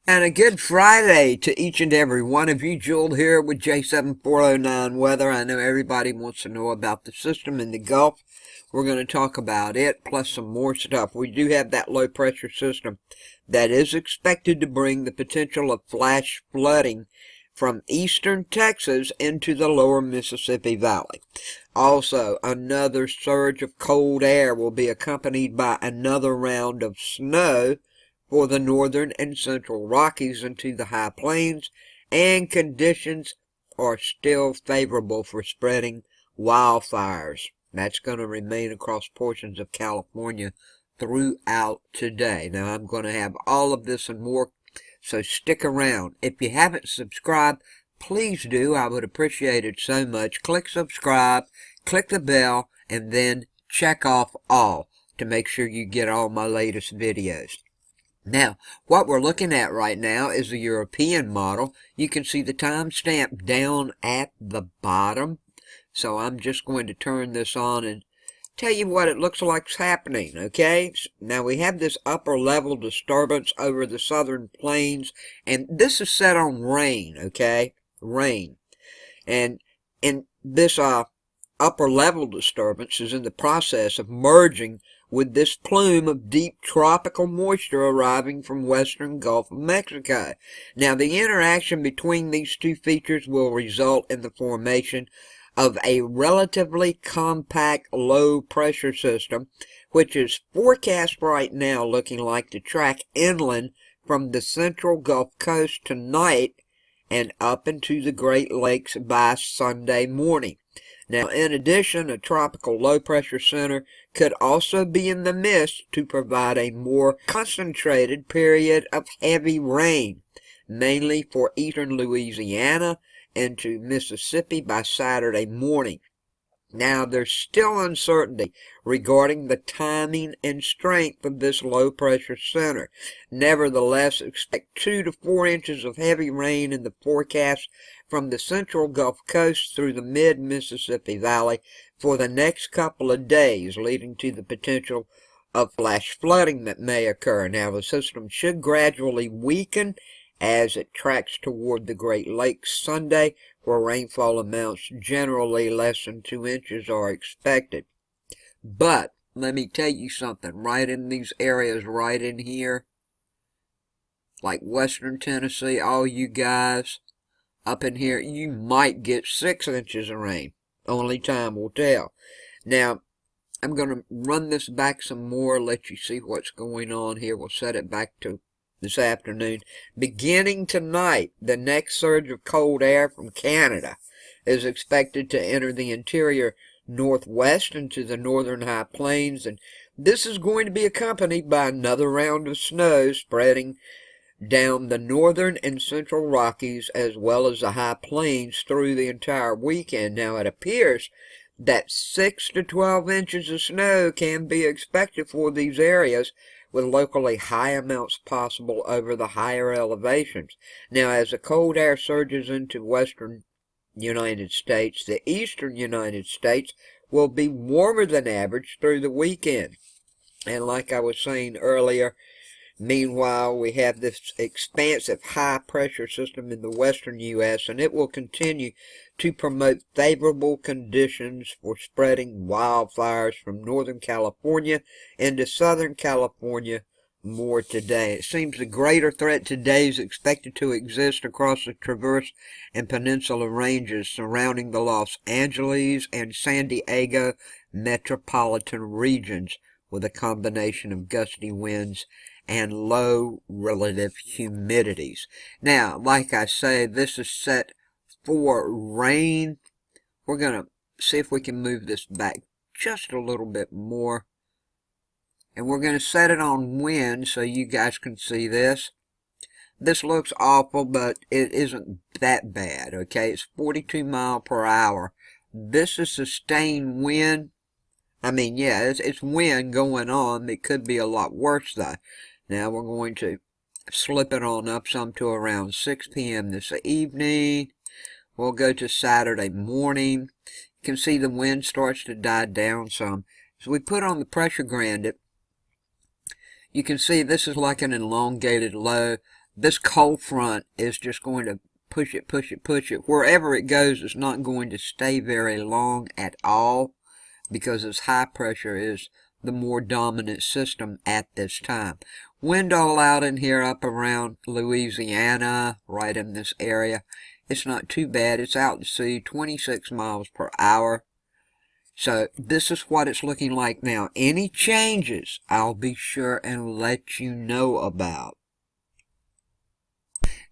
And a good Friday to each and every one of you. Jewel here with J7409 Weather. I know everybody wants to know about the system in the Gulf. We're going to talk about it, plus some more stuff. We do have that low pressure system that is expected to bring the potential of flash flooding from eastern Texas into the lower Mississippi Valley. Also, another surge of cold air will be accompanied by another round of snow for the northern and central Rockies into the high plains, and conditions are still favorable for spreading wildfires. That's going to remain across portions of California throughout today. Now, I'm going to have all of this and more, so stick around. If you haven't subscribed, please do. I would appreciate it so much. Click subscribe, click the bell, and then check off all to make sure you get all my latest videos. Now, what we're looking at right now is the European model. You can see the timestamp down at the bottom. So I'm just going to turn this on and tell you what it looks like's happening, okay? Now we have this upper level disturbance over the southern plains, and this is set on rain, okay? Rain. And this upper level disturbance is in the process of merging with this plume of deep tropical moisture arriving from western Gulf of Mexico. Now, the interaction between these two features will result in the formation of a relatively compact low-pressure system, which is forecast right now looking like to track inland from the central Gulf Coast tonight and up into the Great Lakes by Sunday morning. Now, in addition, a tropical low-pressure center could also be in the midst to provide a more concentrated period of heavy rain, mainly for eastern Louisiana into Mississippi by Saturday morning. Now, there's still uncertainty regarding the timing and strength of this low-pressure center. Nevertheless, expect 2 to 4 inches of heavy rain in the forecast from the central Gulf Coast through the mid-Mississippi Valley for the next couple of days, leading to the potential of flash flooding that may occur. Now, the system should gradually weaken as it tracks toward the Great Lakes Sunday, where rainfall amounts generally less than 2 inches are expected. But let me tell you something, right in these areas right in here, like western Tennessee, all you guys up in here, you might get 6 inches of rain. Only time will tell. Now, I'm going to run this back some more, let you see what's going on here. We'll set it back to this afternoon. Beginning tonight, the next surge of cold air from Canada is expected to enter the interior northwest into the northern high plains, and this is going to be accompanied by another round of snow spreading down the northern and central Rockies as well as the high plains through the entire weekend. Now, it appears that 6 to 12 inches of snow can be expected for these areas, with locally high amounts possible over the higher elevations. Now, as the cold air surges into western United States, the eastern United States will be warmer than average through the weekend. And like I was saying earlier, meanwhile, we have this expansive high-pressure system in the western U.S., and it will continue to promote favorable conditions for spreading wildfires from Northern California into Southern California more today. It seems the greater threat today is expected to exist across the Traverse and Peninsula ranges surrounding the Los Angeles and San Diego metropolitan regions, with a combination of gusty winds and low relative humidities. Now, like I say, this is set for rain. We're going to see if we can move this back just a little bit more. And we're going to set it on wind so you guys can see this. This looks awful, but it isn't that bad, okay? It's 42 miles per hour. This is sustained wind. I mean, yeah, it's wind going on. It could be a lot worse, though. Now we're going to slip it on up some to around 6 p.m. this evening. We'll go to Saturday morning. You can see the wind starts to die down some. As we put on the pressure gradient, you can see this is like an elongated low. this cold front is just going to push it, push it, push it. Wherever it goes, it's not going to stay very long at all, because this high pressure is the more dominant system at this time. Wind all out in here up around Louisiana, right in this area. It's not too bad. It's out to sea, 26 miles per hour. So this is what it's looking like now. Any changes, I'll be sure and let you know about.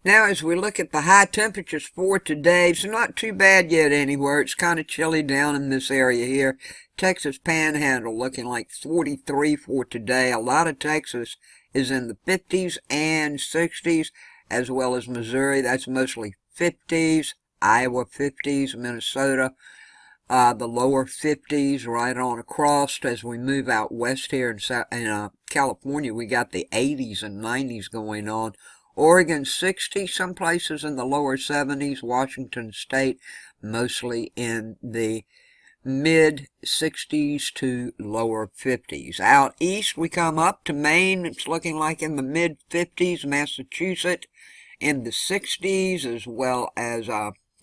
Now, as we look at the high temperatures for today, it's not too bad yet anywhere. It's kind of chilly down in this area here. Texas Panhandle looking like 43 for today. A lot of Texas is in the 50s and 60s, as well as Missouri. That's mostly 50s. Iowa 50s. Minnesota, the lower 50s right on across. As we move out west here in California, we got the 80s and 90s going on. Oregon 60, some places in the lower 70s. Washington State mostly in the mid 60s to lower 50s. Out east we come up to Maine. It's looking like in the mid 50s. Massachusetts in the 60s, as well as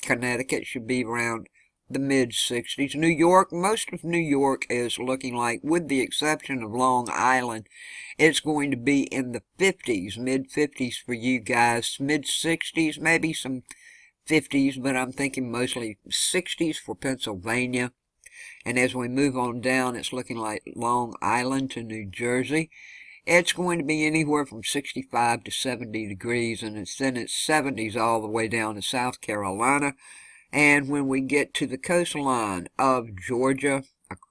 Connecticut should be around the mid 60s. New York, most of New York is looking like, with the exception of Long Island, it's going to be in the 50s, mid 50s for you guys, mid 60s, maybe some 50s, but I'm thinking mostly 60s for Pennsylvania. And as we move on down, it's looking like Long Island to New Jersey. It's going to be anywhere from 65 to 70 degrees, and then it's 70s all the way down to South Carolina. And when we get to the coastline of Georgia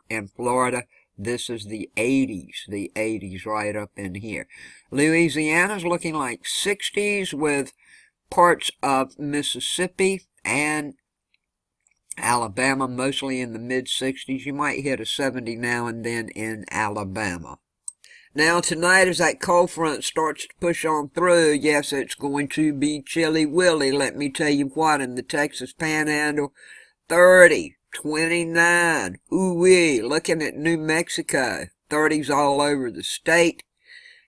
and Florida, this is the 80s right up in here. Louisiana's looking like 60s, with parts of Mississippi and Alabama mostly in the mid-60s. You might hit a 70 now and then in Alabama. Now tonight, as that cold front starts to push on through, yes, it's going to be chilly willy. Let me tell you what, in the Texas Panhandle, 30, 29, ooh-wee. Looking at New Mexico, 30s all over the state.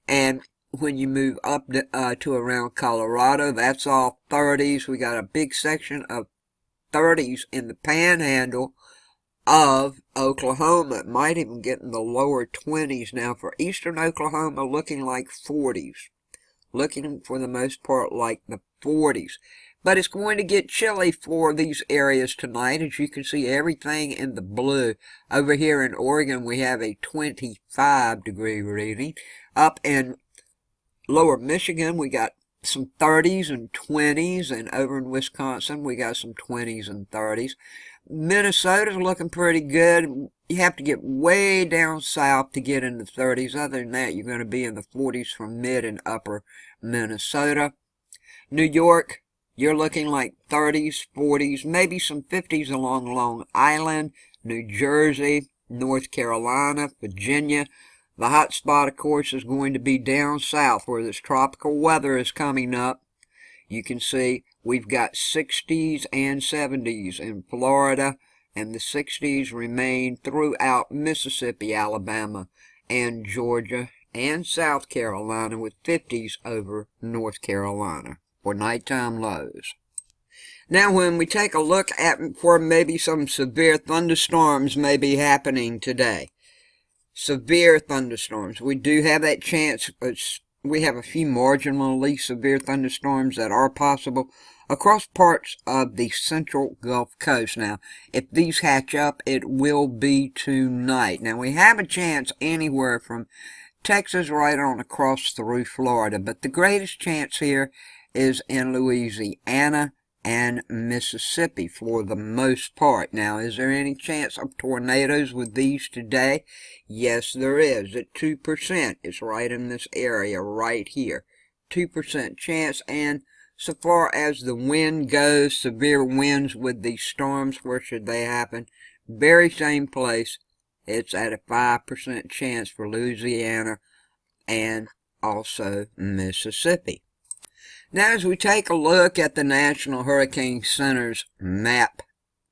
And when you move up to around Colorado, that's all 30s. We got a big section of 30s in the Panhandle of Oklahoma. It might even get in the lower 20s now for eastern Oklahoma, looking like 40s. Looking for the most part like the 40s. But it's going to get chilly for these areas tonight. As you can see, everything in the blue. Over here in Oregon, we have a 25-degree reading. Up in lower Michigan, we got some 30s and 20s. And over in Wisconsin, we got some 20s and 30s. Minnesota's looking pretty good. You have to get way down south to get in the 30s. Other than that, you're going to be in the 40s from mid and upper Minnesota. New York, you're looking like 30s, 40s, maybe some 50s along Long Island. New Jersey, North Carolina, Virginia. The hot spot, of course, is going to be down south where this tropical weather is coming up. You can see we've got 60s and 70s in Florida, and the 60s remain throughout Mississippi, Alabama, and Georgia, and South Carolina, with 50s over North Carolina for nighttime lows. Now, when we take a look at where maybe some severe thunderstorms may be happening today. Severe thunderstorms. We do have that chance. We have a few marginally severe thunderstorms that are possible across parts of the central Gulf Coast. Now, if these hatch up, it will be tonight. Now, we have a chance anywhere from Texas right on across through Florida, but the greatest chance here is in Louisiana and Mississippi for the most part. Now, is there any chance of tornadoes with these today? Yes, there is. At 2%. It's right in this area right here. 2% chance. And so far as the wind goes, severe winds with these storms, where should they happen? Very same place. It's at a 5% chance for Louisiana and also Mississippi. Now, as we take a look at the National Hurricane Center's map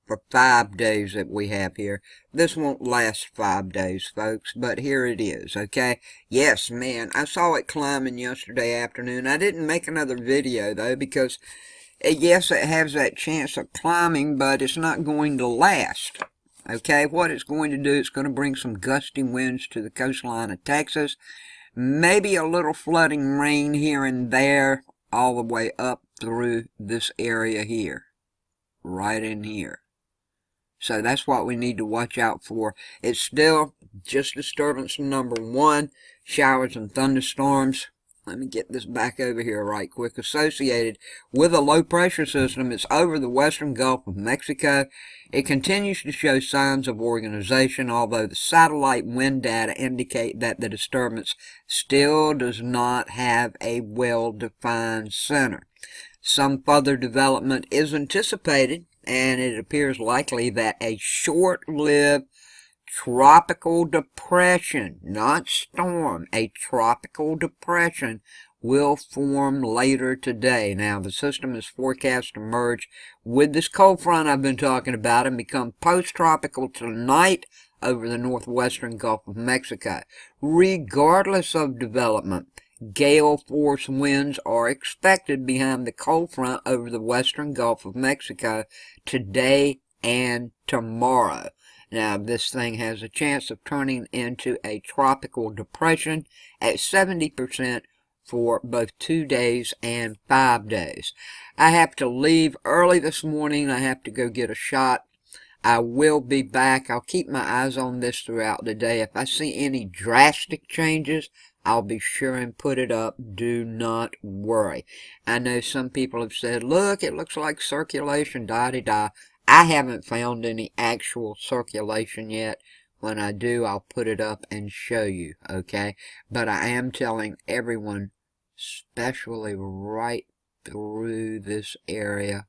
for 5 days that we have here. This won't last 5 days, folks, but here it is, okay? Yes, man, I saw it climbing yesterday afternoon. I didn't make another video, though, because, yes, it has that chance of climbing, but it's not going to last, okay? What it's going to do, it's going to bring some gusty winds to the coastline of Texas. Maybe a little flooding rain here and there, all the way up through this area here, right in here. So that's what we need to watch out for. It's still just disturbance number 1, showers and thunderstorms. Let me get this back over here right quick. Associated with a low pressure system, it's over the western Gulf of Mexico. It continues to show signs of organization, although the satellite wind data indicate that the disturbance still does not have a well-defined center. Some further development is anticipated, and it appears likely that a short-lived tropical depression, not storm, a tropical depression will form later today. Now, the system is forecast to merge with this cold front I've been talking about and become post-tropical tonight over the northwestern Gulf of Mexico. Regardless of development, gale force winds are expected behind the cold front over the western Gulf of Mexico today and tomorrow. Now, this thing has a chance of turning into a tropical depression at 70% for both 2 days and 5 days. I have to leave early this morning. I have to go get a shot. I will be back. I'll keep my eyes on this throughout the day. If I see any drastic changes, I'll be sure and put it up. Do not worry. I know some people have said, look, it looks like circulation, da-de-da. I haven't found any actual circulation yet. When I do, I'll put it up and show you, okay? But I am telling everyone, especially right through this area,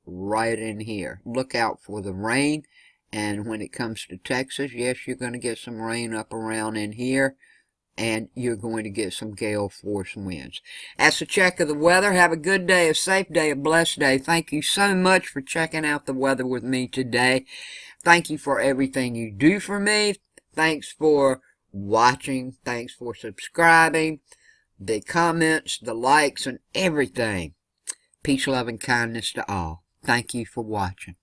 right in here, look out for the rain. And when it comes to Texas, yes, you're going to get some rain up around in here, and you're going to get some gale force winds. That's a check of the weather. Have a good day, a safe day, a blessed day. Thank you so much for checking out the weather with me today. Thank you for everything you do for me. Thanks for watching. Thanks for subscribing. The comments, the likes, and everything. Peace, love, and kindness to all. Thank you for watching.